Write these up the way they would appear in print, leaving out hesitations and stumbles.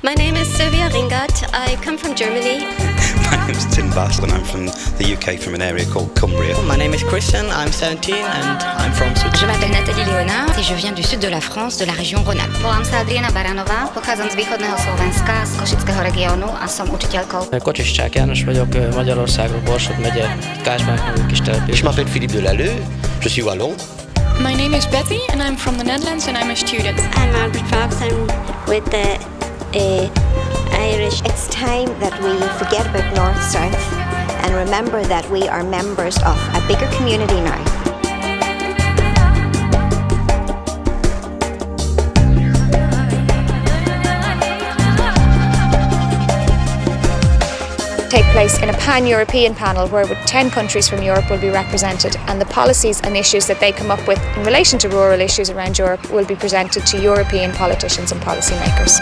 My name is Sylvia Ringard. I come from Germany. My name is Tim Bast and I'm from the UK, from an area called Cumbria. My name is Christian, I'm 17 and I'm from Switzerland. Je m'appelle Nathalie Léonard et je viens du sud de la France, de la région Rhône-Alpes. Volám sa Adriana Baranová, pochádzam z východného Slovenska, z Košického regiónu a som učiteľkou. Kočiščák János vagyok, Magyarországról, Borsod megye, Kásmák nevű kis település. Je m'appelle Philippe Delalleux, je suis wallon. My name is Betty and I'm from the Netherlands and I'm a student. I'm Margaret Fox, I'm with the Irish. It's time that we forget about North-South and remember that we are members of a bigger community now. Take place in a pan-European panel where 10 countries from Europe will be represented, and the policies and issues that they come up with in relation to rural issues around Europe will be presented to European politicians and policymakers.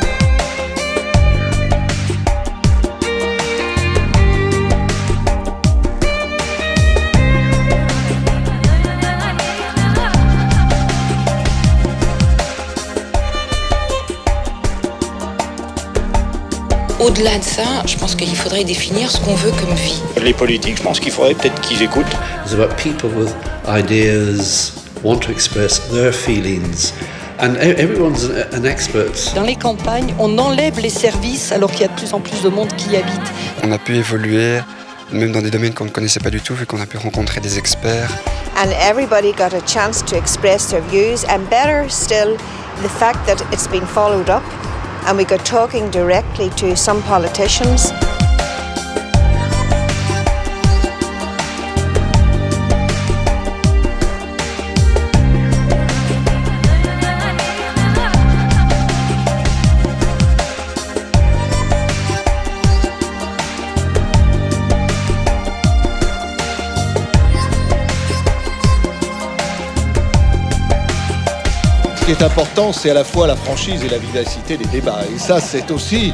Au-delà de ça, je pense qu'il faudrait définir ce qu'on veut comme vie. Les politiques, je pense qu'il faudrait peut-être qu'ils écoutent. It's about people with ideas, want to express their feelings. And everyone's an expert. Dans les campagnes, on enlève les services alors qu'il y a de plus en plus de monde qui y habite. On a pu évoluer, même dans des domaines qu'on ne connaissait pas du tout, vu qu'on a pu rencontrer des experts. And everybody got a chance to express their views, and better still, the fact that it's been followed up. And we got talking directly to some politicians. Ce qui est important, c'est à la fois la franchise et la vivacité des débats. Et ça, c'est aussi,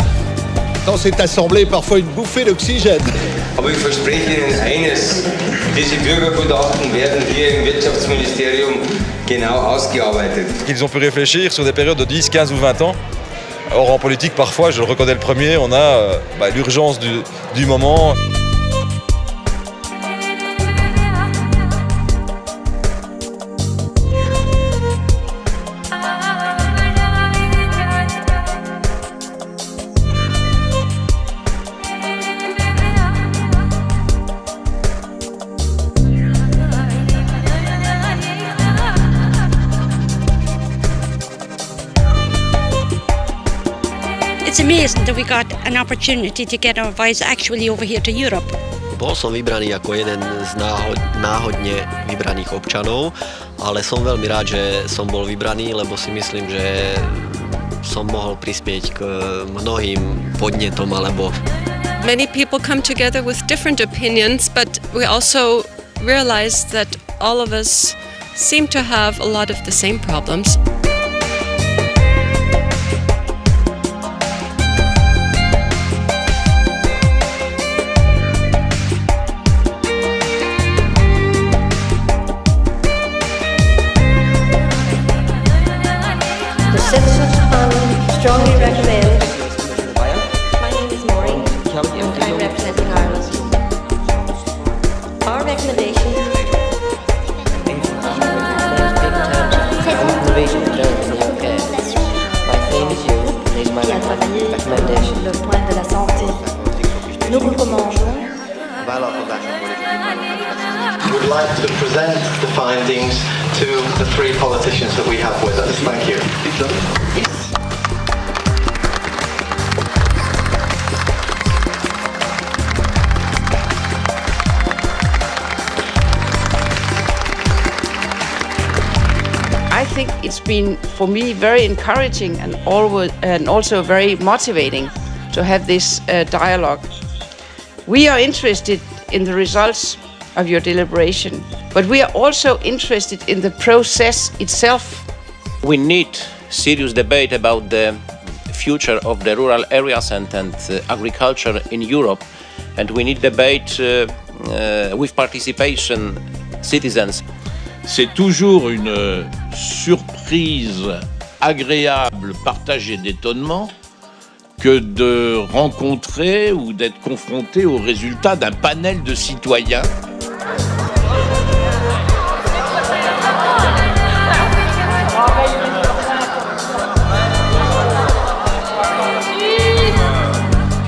dans cette assemblée, parfois une bouffée d'oxygène. Aber ich verspreche Ihnen eines, diese Bürgergutachten werden hier im Wirtschaftsministerium genau ausgearbeitet. Ils ont pu réfléchir sur des périodes de 10, 15 ou 20 ans. Or, en politique, parfois, je le reconnais le premier, on a l'urgence du moment. It's amazing that we got an opportunity to get our voice actually over here to Europe. Bol som vybraný ako jeden z náhodne vybraných občanov, ale som veľmi rád, že som bol vybraný, lebo si myslím, že som mohol prispieť k mnohým podnetom alebo... Many people come together with different opinions, but we also realize that all of us seem to have a lot of the same problems. Strongly recommend. My name is Maureen. I'm representing Ireland. Our recommendation. Le point de la santé. Nous recommandons. Would like to present the findings to the three politicians that we have with us. Thank you. I think it's been, for me, very encouraging and also very motivating to have this dialogue. We are interested in the results of your deliberation, but we are also interested in the process itself. We need serious debate about the future of the rural areas and agriculture in Europe, and we need debate with participation citizens. C'est toujours une surprise agréable, partagée d'étonnement, que de rencontrer ou d'être confronté au résultat d'un panel de citoyens.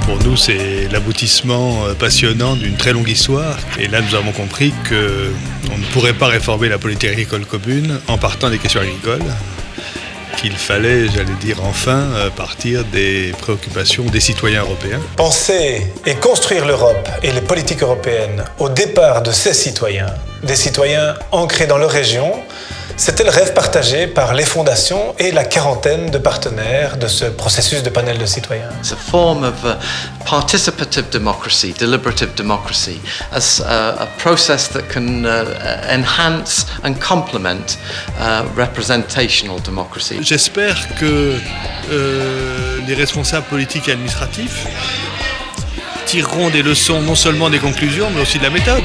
Pour nous, c'est l'aboutissement passionnant d'une très longue histoire. Et là, nous avons compris qu'on ne pourrait pas réformer la politique agricole commune en partant des questions agricoles. Qu'il fallait, j'allais dire enfin, partir des préoccupations des citoyens européens. Penser et construire l'Europe et les politiques européennes au départ de ces citoyens, des citoyens ancrés dans leur région, c'était le rêve partagé par les fondations et la quarantaine de partenaires de ce processus de panel de citoyens. It's a form of participative democracy, deliberative democracy, as a process that can enhance and complement representational democracy. J'espère que les responsables politiques et administratifs tireront des leçons non seulement des conclusions, mais aussi de la méthode.